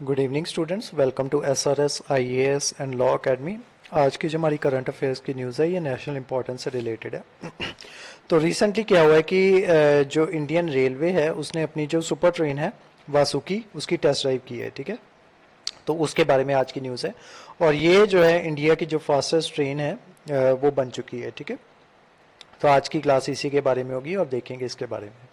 Good evening students, welcome to SRS IAS and law academy. आज की जो हमारी करंट अफेयर्स की न्यूज़ है ये नेशनल इंपॉर्टेंस से रिलेटेड है। तो रिसेंटली क्या हुआ है कि जो इंडियन रेलवे है उसने अपनी जो सुपर ट्रेन है वासुकी उसकी टेस्ट ड्राइव की है। ठीक है, तो उसके बारे में आज की न्यूज़ है। और ये जो है इंडिया की जो फास्टेस्ट ट्रेन है वो बन चुकी है। ठीक है, तो आज की क्लास इसी के बारे में होगी और देखेंगे इसके बारे में।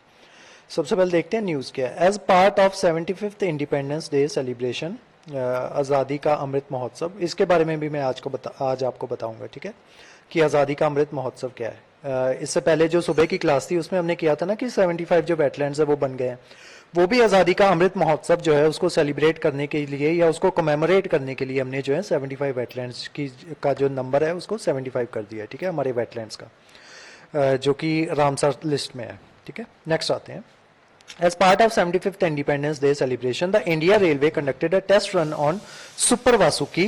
सबसे पहले देखते हैं न्यूज़ क्या है। As part of 75th independence day celebration, आज़ादी का अमृत महोत्सव, इसके बारे में भी मैं आज आपको बताऊंगा। ठीक है, कि आज़ादी का अमृत महोत्सव क्या है। इससे पहले जो सुबह की क्लास थी उसमें हमने किया था ना कि 75 जो वेटलैंड्स है वो बन गए हैं। वो भी आज़ादी का अमृत महोत्सव जो है उसको सेलिब्रेट करने के लिए या उसको कमेमोरेट करने के लिए हमने जो है 75 वेटलैंड्स की का जो नंबर है उसको 75 कर दिया है। ठीक है, हमारे वेटलैंड्स का जो कि रामसर लिस्ट में है। ठीक है, नेक्स्ट आते हैं। As part of 75th Independence Day celebration, the India Railway conducted a test run on Super Vasuki,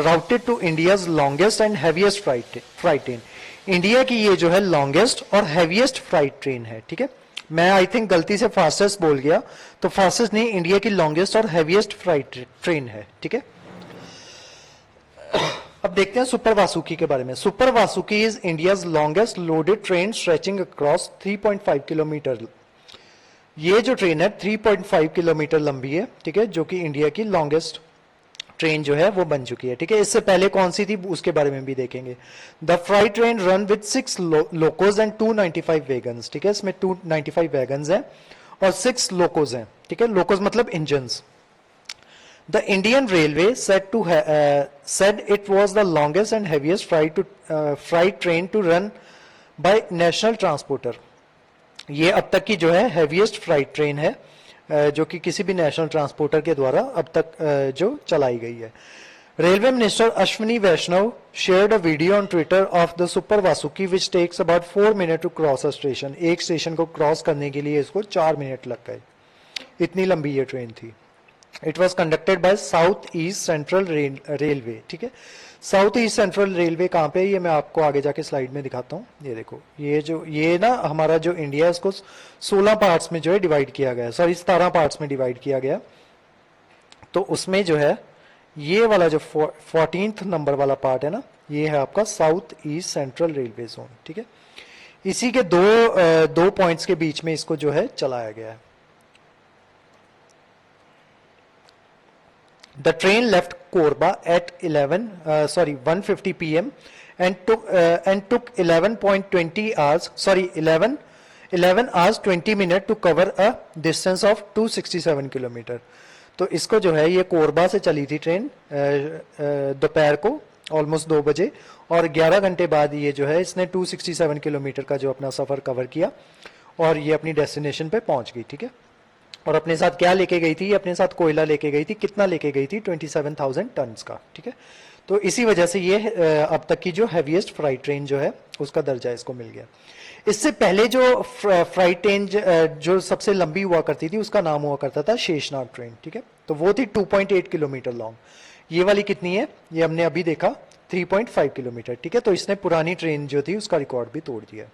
routed to India's longest and heaviest freight train. India की ये जो है लॉन्गेस्ट और हैवीएस्ट फ्राइट ट्रेन है। ठीक है, मैं आई थिंक गलती से फास्टेस्ट बोल गया, तो फास्टेस्ट नहीं, इंडिया की लॉन्गेस्ट और हैवीएस्ट फ्राइट ट्रेन है। ठीक है, अब देखते हैं सुपर वासुकी के बारे में। Super Vasuki is India's longest loaded train stretching across 3.5 kilometre. ये जो ट्रेन है 3.5 किलोमीटर लंबी है। ठीक है, जो कि इंडिया की लॉन्गेस्ट ट्रेन जो है वो बन चुकी है। ठीक है, इससे पहले कौन सी थी उसके बारे में भी देखेंगे। The freight train run with 6 locos and 295 wagons. ठीक है, इसमें 295 वैगन्स हैं और 6 लोकोज हैं। ठीक है, लोकोज मतलब engines. The Indian railway said it was the longest and heaviest freight train to run by national transporter. ये अब तक की जो है हैवीएस्ट फ्राइट ट्रेन है जो कि किसी भी नेशनल ट्रांसपोर्टर के द्वारा अब तक जो चलाई गई है। Railway minister Ashwini Vaishnaw shared a video on Twitter of the super Vasuki which takes about 4 minute to cross a station. एक स्टेशन को क्रॉस करने के लिए इसको 4 मिनट लग गए, इतनी लंबी ये ट्रेन थी। It was conducted by south east central railway. ठीक है, साउथ ईस्ट सेंट्रल रेलवे कहाँ पे है ये मैं आपको आगे जाके स्लाइड में दिखाता हूँ। ये देखो, ये ना हमारा जो इंडिया है इसको 16 पार्ट्स में जो है डिवाइड किया गया, सॉरी 17 पार्ट्स में डिवाइड किया गया। तो उसमें जो है ये वाला जो 14th नंबर वाला पार्ट है ना, ये है आपका south east central railway zone. ठीक है, इसी के दो पॉइंट्स के बीच में इसको जो है चलाया गया है। The train left Korba at 1:50 p.m. and took 11 hours 20 minutes to cover a distance of 267 kilometre. तो इसको जो है ये कोरबा से चली थी ट्रेन दोपहर को ऑलमोस्ट 2 बजे, और 11 घंटे बाद ये जो है इसने 267 किलोमीटर का जो अपना सफर कवर किया और ये अपनी डेस्टिनेशन पे पहुंच गई। ठीक है, और अपने साथ क्या लेके गई थी? अपने साथ कोयला लेके गई थी। कितना लेके गई थी? 27,000 टन का। ठीक है, तो इसी वजह से ये अब तक की जो हैवीएस्ट फ्राइट ट्रेन जो है उसका दर्जा इसको मिल गया। इससे पहले जो फ्राइट ट्रेन जो सबसे लंबी हुआ करती थी उसका नाम हुआ करता था शेषनाग ट्रेन। ठीक है, तो वो थी 2.8 किलोमीटर लॉन्ग। ये वाली कितनी है? ये हमने अभी देखा 3.5 किलोमीटर। ठीक है, तो इसने पुरानी ट्रेन जो थी उसका रिकॉर्ड भी तोड़ दिया।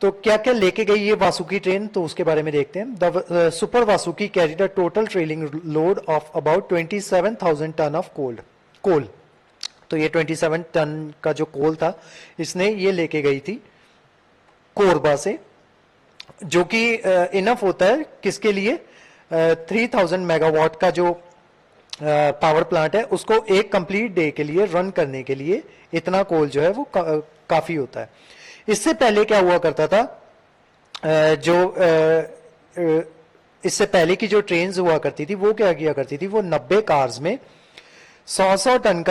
तो क्या क्या लेके गई ये वासुकी ट्रेन, तो उसके बारे में देखते हैं। The super Vasuki carried a total trailing load of about 27,000 tonne of coal. तो ये 27 टन का जो कोल था इसने ये लेके गई थी कोरबा से, जो कि इनफ होता है किसके लिए? 3000 मेगावाट का जो पावर प्लांट है उसको एक कंप्लीट डे के लिए रन करने के लिए इतना कोल जो है वो काफी होता है। इससे पहले क्या हुआ करता था, इससे पहले की जो ट्रेन्स हुआ करती थी वो क्या किया करती थी, वो 90 कार्स में 100 टन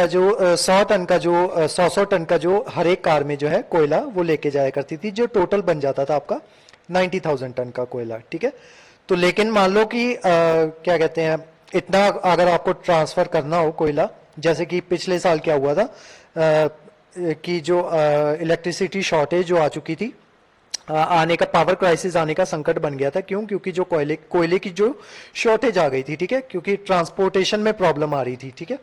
का जो हर एक कार में जो है कोयला वो लेके जाया करती थी, जो टोटल बन जाता था आपका 90,000 टन का कोयला। ठीक है, तो लेकिन मान लो कि क्या कहते हैं, इतना अगर आपको ट्रांसफर करना हो कोयला, जैसे कि पिछले साल क्या हुआ था कि जो इलेक्ट्रिसिटी शॉर्टेज जो आ चुकी थी, आने का पावर क्राइसिस आने का संकट बन गया था। क्यों? क्योंकि जो कोयले की जो शॉर्टेज आ गई थी। ठीक है, क्योंकि ट्रांसपोर्टेशन में प्रॉब्लम आ रही थी। ठीक है,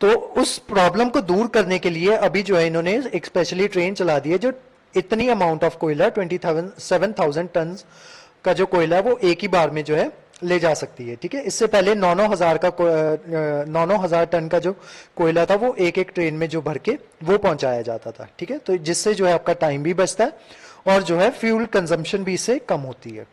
तो उस प्रॉब्लम को दूर करने के लिए अभी जो है इन्होंने एक स्पेशली ट्रेन चला दी है जो इतनी अमाउंट ऑफ कोयला 27,000 टन का जो कोयला है वो एक ही बार में जो है ले जा सकती है, ठीक है। इससे पहले 9,000 टन का जो कोयला था वो एक एक ट्रेन में जो भर के वो पहुंचाया जाता था, ठीक है। तो जिससे जो है आपका टाइम भी बचता है और जो है फ्यूल कंजम्पशन भी इससे कम होती है।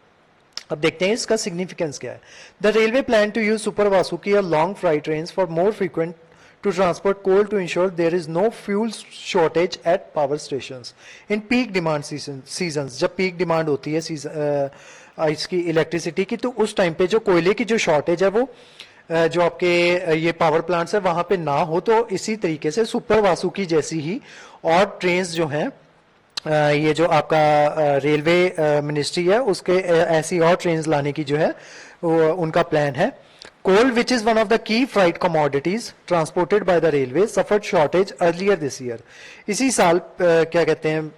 अब देखते हैं इसका सिग्निफिकेंस क्या है। The railway plan to use super Vasuki और long freight trains for more frequent to transport coal to ensure there is no fuel shortage at power stations in peak demand seasons। जब पीक डिमांड होती है इसकी electricity की, तो उस time पे जो कोयले की जो शॉर्टेज है वो जो आपके ये पावर प्लांट्स है वहां पे ना हो, तो इसी तरीके से सुपर वासुकी जैसी ही और ट्रेन्स जो हैं ये जो आपका रेलवे मिनिस्ट्री है उसके ऐसी और ट्रेन्स लाने की जो है उनका प्लान है। Coal, which is one of the key freight commodities transported by the railway, suffered shortage earlier this year। इसी साल क्या कहते हैं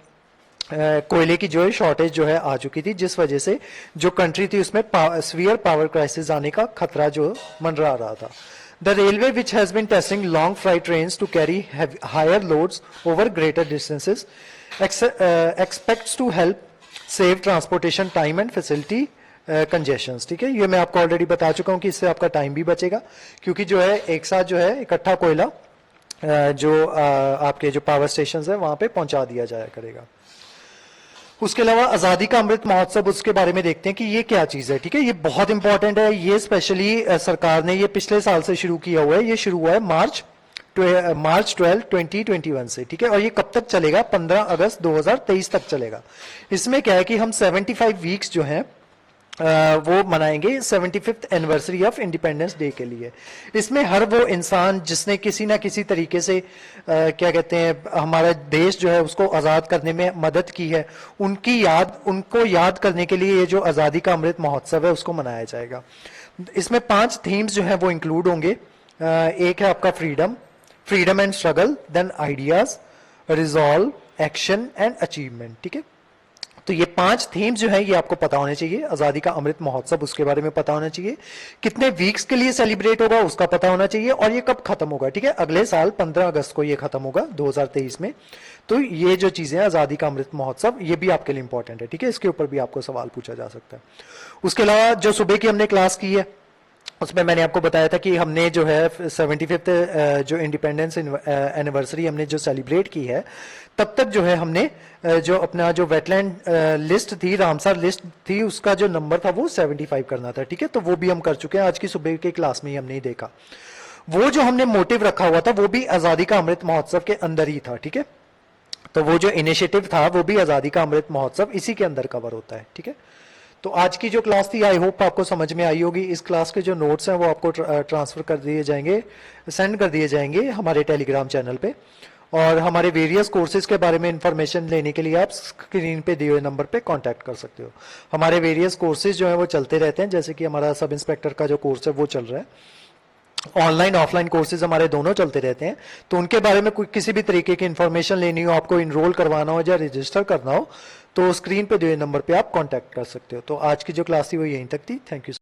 कोयले की जो है शॉर्टेज जो है आ चुकी थी, जिस वजह से जो कंट्री थी उसमें सीवियर पावर क्राइसिस आने का खतरा जो मंडरा रहा था। The railway which has been testing long freight trains to carry higher loads over greater distances expects to help save transportation time and facility congestions, ठीक है। ये मैं आपको ऑलरेडी बता चुका हूं कि इससे आपका टाइम भी बचेगा, क्योंकि जो है एक साथ जो है इकट्ठा कोयला जो आपके जो पावर स्टेशंस है वहां पे पहुंचा दिया जाया करेगा। उसके अलावा आजादी का अमृत महोत्सव, उसके बारे में देखते हैं कि ये क्या चीज है, ठीक है। ये बहुत इंपॉर्टेंट है, ये स्पेशली सरकार ने ये पिछले साल से शुरू किया हुआ है। ये शुरू हुआ है मार्च 12, 2021 से, ठीक है। और ये कब तक चलेगा? 15 अगस्त 2023 तक चलेगा। इसमें क्या है कि हम 75 वीक्स जो है वो मनाएंगे 75th anniversary of independence day के लिए। इसमें हर वो इंसान जिसने किसी ना किसी तरीके से क्या कहते हैं हमारा देश जो है उसको आज़ाद करने में मदद की है, उनको याद करने के लिए ये जो आज़ादी का अमृत महोत्सव है उसको मनाया जाएगा। इसमें 5 थीम्स जो है वो इंक्लूड होंगे। एक है आपका freedom and struggle, then ideas, resolve, action and achievement, ठीक है। तो ये 5 थीम्स जो है ये आपको पता होने चाहिए। आजादी का अमृत महोत्सव उसके बारे में पता होना चाहिए, कितने वीक्स के लिए सेलिब्रेट होगा उसका पता होना चाहिए, और ये कब खत्म होगा, ठीक है। अगले साल 15 अगस्त को ये खत्म होगा 2023 में। तो ये जो चीजें आजादी का अमृत महोत्सव ये भी आपके लिए इंपॉर्टेंट है, ठीक है। इसके ऊपर भी आपको सवाल पूछा जा सकता है। उसके अलावा जो सुबह की हमने क्लास की है उसमें मैंने आपको बताया था कि हमने जो है 75th जो इंडिपेंडेंस एनिवर्सरी हमने जो सेलिब्रेट की है, तब तक जो है हमने जो अपना जो वेटलैंड लिस्ट थी, रामसर लिस्ट थी, उसका जो नंबर था वो 75 करना था, ठीक है। तो वो भी हम कर चुके हैं, आज की सुबह के क्लास में ही हमने देखा। वो जो हमने मोटिव रखा हुआ था वो भी आजादी का अमृत महोत्सव के अंदर ही था, ठीक है। तो वो जो इनिशिएटिव था वो भी आजादी का अमृत महोत्सव इसी के अंदर कवर होता है, ठीक है। तो आज की जो क्लास थी आई होप आपको समझ में आई होगी। इस क्लास के जो नोट्स हैं वो आपको ट्रांसफर कर दिए जाएंगे, सेंड कर दिए जाएंगे हमारे टेलीग्राम चैनल पे। और हमारे वेरियस कोर्सेज के बारे में इंफॉर्मेशन लेने के लिए आप स्क्रीन पे दिए हुए नंबर पे कांटेक्ट कर सकते हो। हमारे वेरियस कोर्सेज जो है वो चलते रहते हैं, जैसे कि हमारा सब इंस्पेक्टर का जो कोर्स है वो चल रहा है, ऑनलाइन ऑफलाइन कोर्सेज हमारे दोनों चलते रहते हैं। तो उनके बारे में कोई किसी भी तरीके की इंफॉर्मेशन लेनी हो, आपको इनरोल करवाना हो या रजिस्टर करना हो, तो स्क्रीन पे दिए नंबर पे आप कांटेक्ट कर सकते हो। तो आज की जो क्लास थी वो यहीं तक थी। Thank you.